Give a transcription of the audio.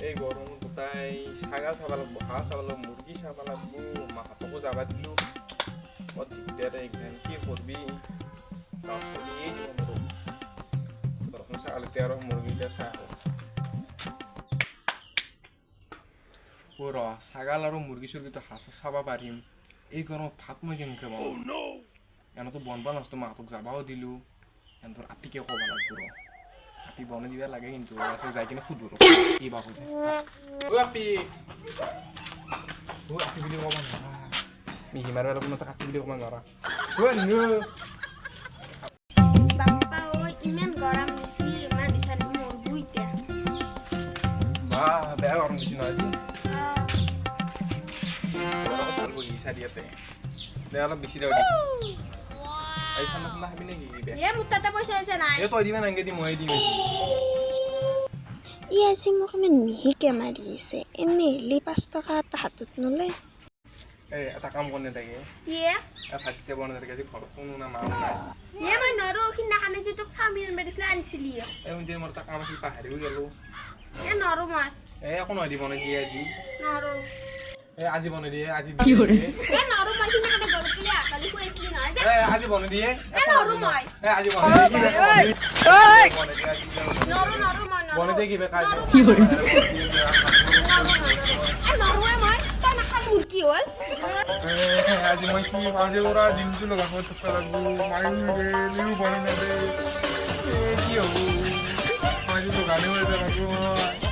এই গৰমত গোটাই ছাগল চাব লাগব, হাঁহ চাব লাগব, মুৰ্গী চাব লাগব, মাহঁতকো যাবা দিলোঁ। বৰ দিগদাৰ এইখান কি কৰবি গাঁৱত চলিয়েই দিব নোৱাৰোঁ। ঘৰখন ছাগল এতিয়া আৰু মুৰ্গীটা চাই ৰ ছাগল আৰু মুৰ্গী চুৰ্গীটো হাঁহ চাব পাৰিম। এই গৰমত ভাত মই কেনেকৈ পাওঁ এনেতো বনবা নষ্ট মাহঁতক যাবাও দিলোঁ। এহেঁতৰ আপিকে ক'ব লাগব ৰ আপি বনাই দিবা লাগে কিন্তু যাই কিনে সুধো কি বা সোধে। আপি আপি বুলি ক'ব নোৱাৰা, মিহি মাৰিব লাগিব ন, আপি বুলি ক'ব নোৱাৰা। ইমান গৰম দিছি, ইমান বিচাৰি মৰবো এতিয়া। বেয়া গৰম দিছি নহয় আজি বহিছা দিয়াতে দে অলপ বেছি দেও দি এই ঠাণ্ডা ঠাণ্ডা খাবি নেকি? পইচা আছে নাই? তই দিবা নাংগে দি মই দিম। ই আজি মোক ইমান মিহিকে মাৰি আছে, এনেই হেলি 5 টকা এটা হাতত নলে। এই এটা কাম কৰি নাথাকে ভাতকেইটা বনাই নাথাকে, আজি ঘৰত কোনো না মাও নাই। মই নৰো সিদিনাখানে যে তোক চাওমিন আনবা দিছিলে আনিছিলি। এই মোৰ এটা কাম আছিল পাহৰিও গ'লো। নৰো মই একো নহয় দি বনাই দিয়ে আজি। নৰো আজি বনাই দিয়ে, আজি কি কৰে নৰো মই সিদিনাখানে ঘৰত গ'লে আকালি খুৱাইছিলি নহয় আজি বনাই দিয়ে, নৰো মই আজি বনাই দিয়ে নৰো মই বনাই দিয়ে কিবা কাজ নৰো মই তই নাখালি মোৰ কি হ'ল? আজি মই কি আজি ওৰা দিনটো লগাব থকা লাগব মাৰিম লিও বনাই নেদে কি হ'ব আজি তো গানে লাগব।